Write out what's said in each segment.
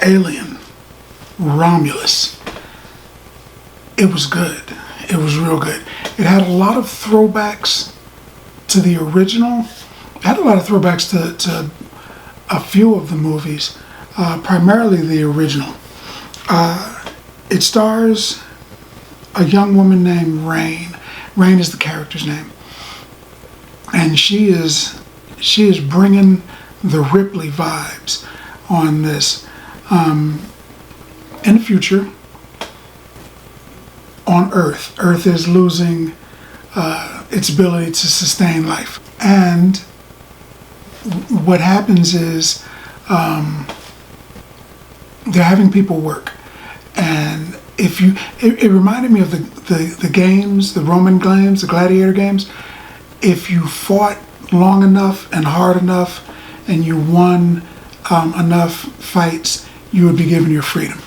Alien, Romulus. It was good. It was real good. It had a lot of throwbacks to the original. It had a lot of throwbacks to a few of the movies, primarily the original. It stars a young woman named Rain. Rain is the character's name. And she is bringing the Ripley vibes on this. In the future, on Earth, Earth is losing its ability to sustain life. And what happens is they're having people work. And it reminded me of the games, the Roman games, the gladiator games. If you fought long enough and hard enough and you won enough fights, you would be given your freedom.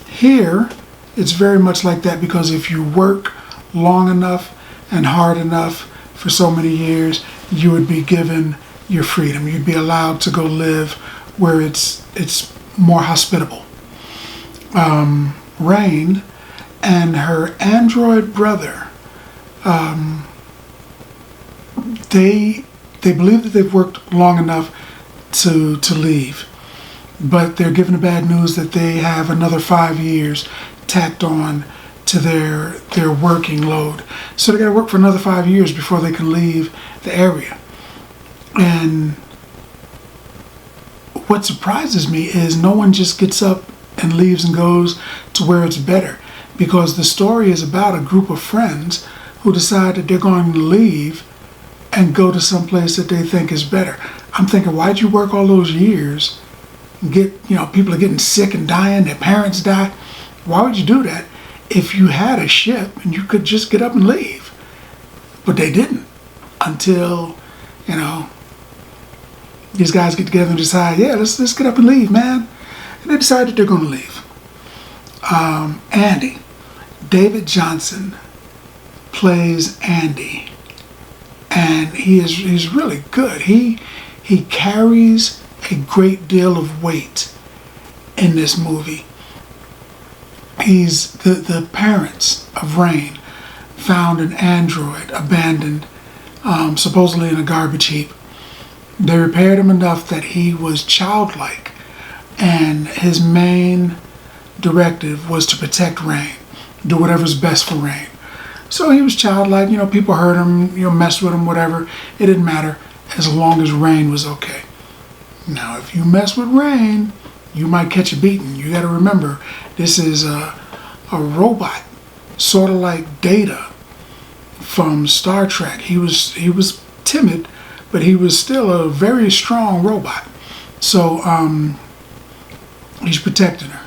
Here, it's very much like that, because if you work long enough and hard enough for so many years, you would be given your freedom. You'd be allowed to go live where it's more hospitable. Rain and her android brother, they believe that they've worked long enough to leave, but they're given the bad news that they have another 5 years tacked on to their working load. So they got to work for another 5 years before they can leave the area. And what surprises me is no one just gets up and leaves and goes to where it's better, because the story is about a group of friends who decide that they're going to leave and go to some place that they think is better. I'm thinking, why'd you work all those years? People are getting sick and dying, their parents die. Why would you do that if you had a ship and you could just get up and leave? But they didn't, until, these guys get together and decide, yeah, let's get up and leave, man. And they decide that they're going to leave. Andy, David Johnson plays Andy, and he's really good. He carries a great deal of weight in this movie. He's the parents of Rain found an android abandoned, supposedly in a garbage heap. They repaired him enough that he was childlike, and his main directive was to protect Rain, do whatever's best for Rain. So he was childlike, people hurt him, messed with him, whatever. It didn't matter as long as Rain was okay. Now, if you mess with Rain, you might catch a beating. You got to remember, this is a robot, sort of like Data from Star Trek. He was timid, but he was still a very strong robot. So he's protecting her.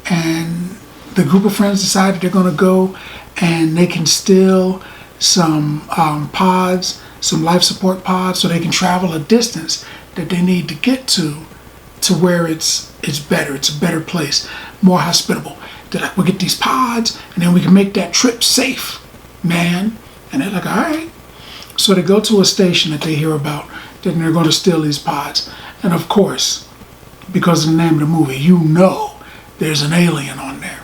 And the group of friends decided they're going to go and they can steal some pods, some life support pods, so they can travel a distance that they need to get to where it's better. It's a better place, more hospitable. They're like, we'll get these pods and then we can make that trip safe, man. And they're like, all right. So they go to a station that they hear about, then they're going to steal these pods. And of course, because of the name of the movie, there's an alien on there.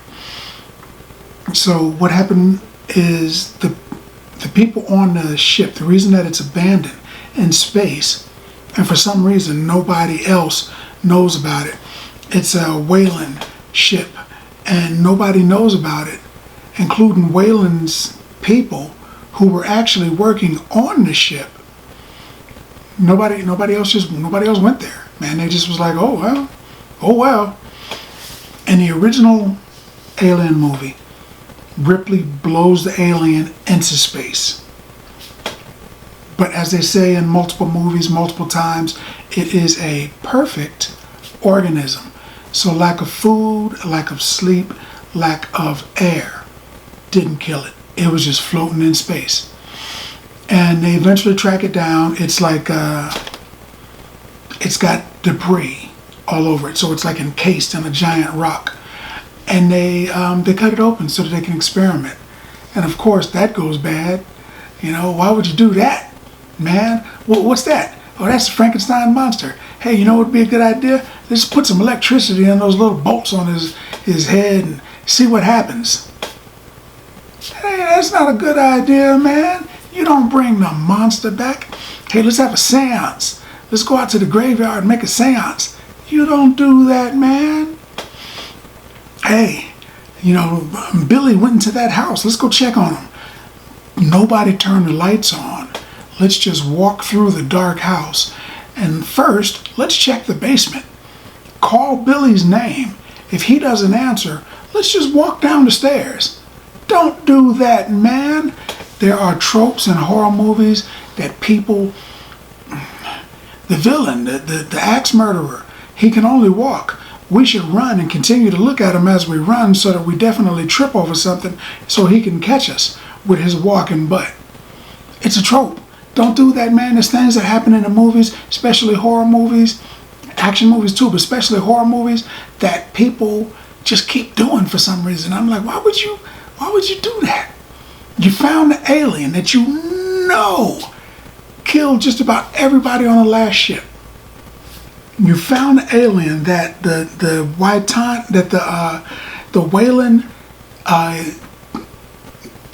So what happened is the people on the ship, the reason that it's abandoned in space, and for some reason nobody else knows about it, it's a Weyland ship, and nobody knows about it, including Weyland's people who were actually working on the ship. Nobody else went there, man. They just was like, oh well. In the original Alien movie, Ripley blows the alien into space. But as they say in multiple movies, multiple times, it is a perfect organism. So lack of food, lack of sleep, lack of air didn't kill it. It was just floating in space. And they eventually track it down. It's like, it's got debris all over it. So it's like encased in a giant rock. And they cut it open so that they can experiment. And of course, that goes bad. Why would you do that, man? What's that? Oh, that's the Frankenstein monster. hey, you know what would be a good idea? Let's put some electricity in those little bolts on his head and see what happens. Hey, that's not a good idea, man. You don't bring the monster back. Hey, let's have a seance. Let's go out to the graveyard and make a seance. You don't do that, man. Hey, you know, Billy went into that house. Let's go check on him. Nobody turned the lights on. Let's just walk through the dark house. And first, let's check the basement. Call Billy's name. If he doesn't answer, let's just walk down the stairs. Don't do that, man. There are tropes in horror movies that people, the villain, the axe murderer, he can only walk. We should run and continue to look at him as we run so that we definitely trip over something so he can catch us with his walking butt. It's a trope. Don't do that, man. There's things that happen in the movies, especially horror movies, action movies too, but especially horror movies, that people just keep doing for some reason. I'm like, why would you do that? You found the alien that you know killed just about everybody on the last ship. You found the alien that the Weyland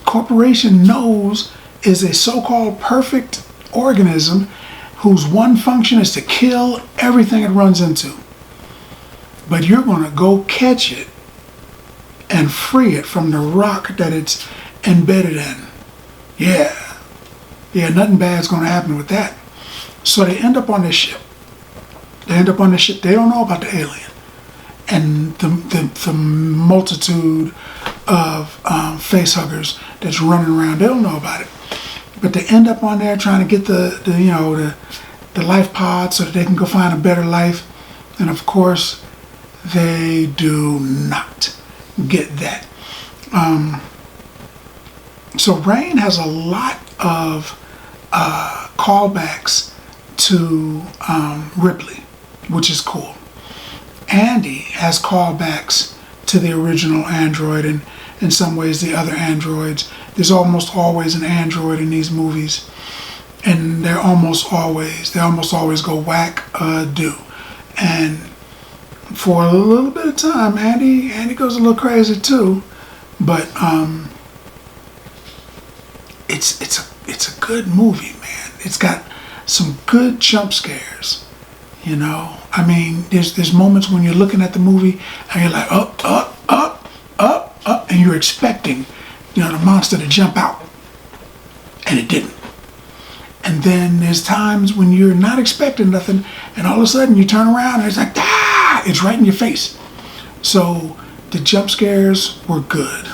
Corporation knows is a so-called perfect organism whose one function is to kill everything it runs into. But you're going to go catch it and free it from the rock that it's embedded in. Yeah, nothing bad's going to happen with that. So they end up on this ship. They don't know about the alien and the multitude of face huggers that's running around. They don't know about it. But they end up on there trying to get the life pod so that they can go find a better life. And of course, they do not get that. So Rain has a lot of callbacks to Ripley, which is cool. Andy has callbacks to the original android and in some ways the other androids. There's almost always an android in these movies, and they almost always go whack-a-do. And for a little bit of time, Andy goes a little crazy too, but it's a good movie, man. It's got some good jump scares. You know, I mean, there's moments when you're looking at the movie and you're like, up, and you're expecting, the monster to jump out, and it didn't. And then there's times when you're not expecting nothing, and all of a sudden you turn around and it's like, it's right in your face. So the jump scares were good.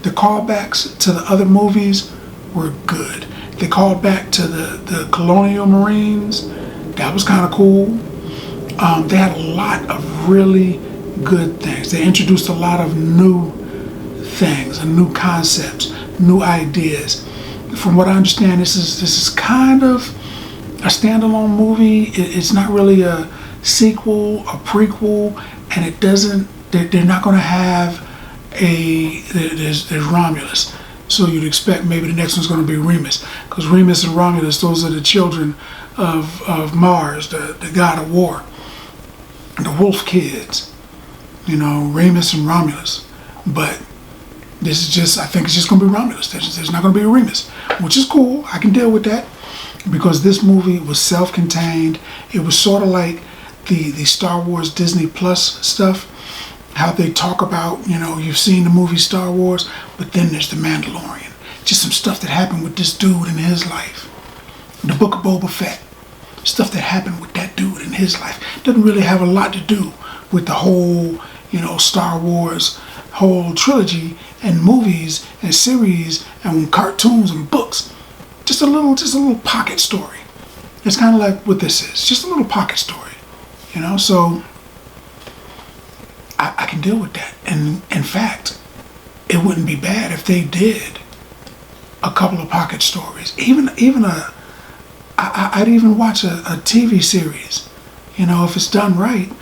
The callbacks to the other movies were good. They called back to the Colonial Marines. That was kind of cool. They had a lot of really good things. They introduced a lot of new things, and new concepts, new ideas. From what I understand, this is kind of a standalone movie. It's not really a sequel, a prequel, and it doesn't. They're not going to have there's Romulus. So you'd expect maybe the next one's going to be Remus, because Remus and Romulus, those are the children of Mars, the god of war, the wolf kids, Remus and Romulus. But this is just, I think it's just going to be Romulus. There's not going to be a Remus, which is cool. I can deal with that, because this movie was self-contained. It was sort of like the Star Wars Disney Plus stuff, how they talk about, you've seen the movie Star Wars, but then there's the Mandalorian. Just some stuff that happened with this dude in his life. The Book of Boba Fett. Stuff that happened with that dude in his life. Doesn't really have a lot to do with the whole, Star Wars whole trilogy and movies and series and cartoons and books. Just a little pocket story. It's kind of like what this is. Just a little pocket story. So I can deal with that. And in fact, it wouldn't be bad if they did a couple of pocket stories. I'd even watch a TV series, if it's done right.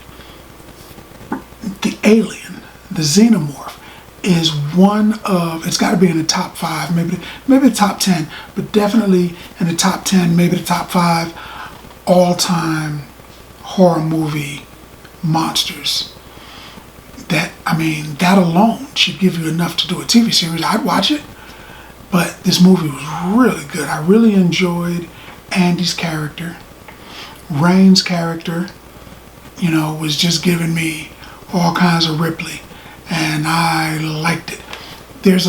The alien, the xenomorph, is one of, it's got to be in the top 5, maybe the top 10, but definitely in the top 10, maybe the top 5 all-time horror movie monsters. That alone should give you enough to do a TV series. I'd watch it, but this movie was really good. I really enjoyed Andy's character. Rain's character, was just giving me all kinds of Ripley, and I liked it. There's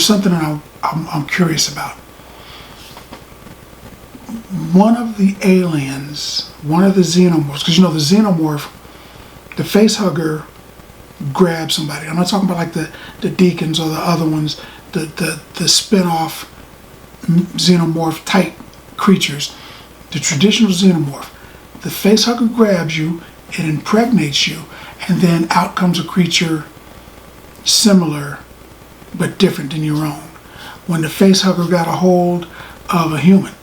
something that I'm curious about. One of the aliens, one of the xenomorphs, because the xenomorph, the face hugger grabs somebody. I'm not talking about like the deacons or the other ones, the spin-off xenomorph type creatures. The traditional xenomorph, the face hugger grabs you, it impregnates you, and then out comes a creature similar but different than your own. When the face hugger got a hold of a human,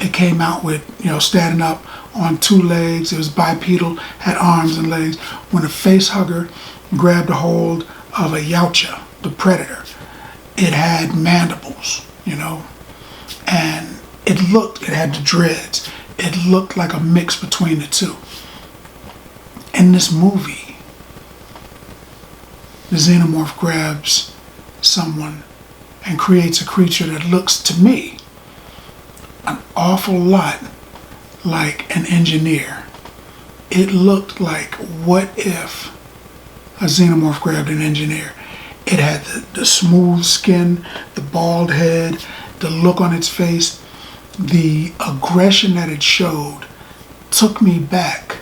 it came out with, standing up on two legs. It was bipedal, had arms and legs. When the face hugger grabbed a hold of a yautja, the predator, it had mandibles, and it had the dreads. It looked like a mix between the two. In this movie, the xenomorph grabs someone and creates a creature that looks, to me, an awful lot like an engineer. It looked like, what if a xenomorph grabbed an engineer? It had the smooth skin, the bald head, the look on its face, the aggression that it showed took me back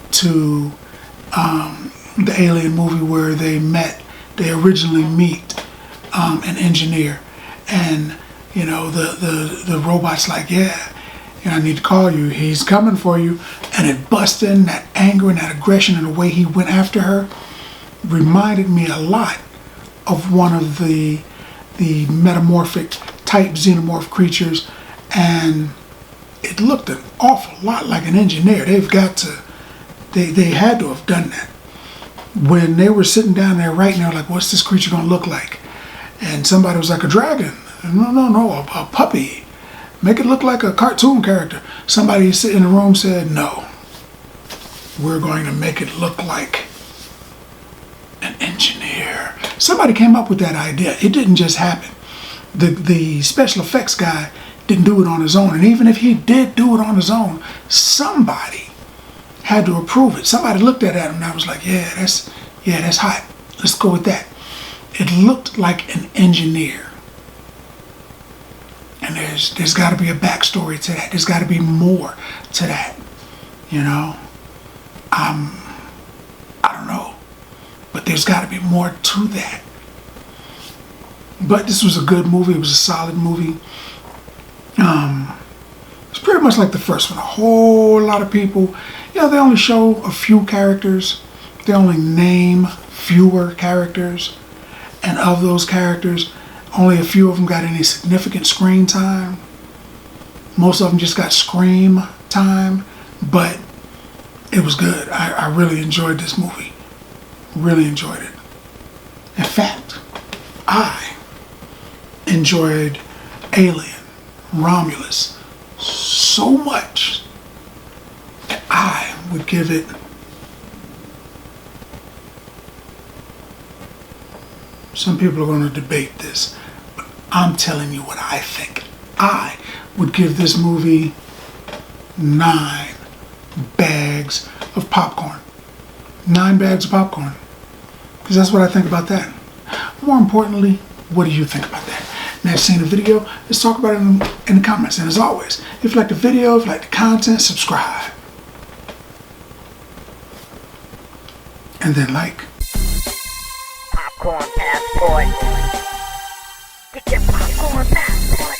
to the Alien movie where they originally meet an engineer, and the robot's like, yeah, I need to call you, he's coming for you, and it busts in. That anger and that aggression and the way he went after her reminded me a lot of one of the metamorphic type xenomorph creatures, and it looked an awful lot like an engineer. They had to have done that. When they were sitting down there writing, they were like, what's this creature gonna look like? And somebody was like, a dragon. No, a puppy. Make it look like a cartoon character. Somebody sitting in the room said, no, we're going to make it look like an engineer. Somebody came up with that idea. It didn't just happen. The special effects guy didn't do it on his own. And even if he did do it on his own, somebody had to approve it. Somebody looked at it and I was like, yeah, that's hot. Let's go with that. It looked like an engineer. And there's got to be a backstory to that. There's got to be more to that. I don't know. But there's got to be more to that. But this was a good movie. It was a solid movie. It's pretty much like the first one. A whole lot of people, they only show a few characters. They only name fewer characters. And of those characters, only a few of them got any significant screen time. Most of them just got scream time. But it was good. I really enjoyed this movie. Really enjoyed it. In fact, I enjoyed Alien, Romulus so much that I would give it some people are going to debate this, but I'm telling you what I think. I would give this movie 9 bags of popcorn. 9 bags of popcorn. Because that's what I think about that. More importantly, what do you think about that? Now, if you've seen the video, let's talk about it in the comments. And as always, if you like the video, if you like the content, subscribe. And then like. Popcorn passport. Get your popcorn passport.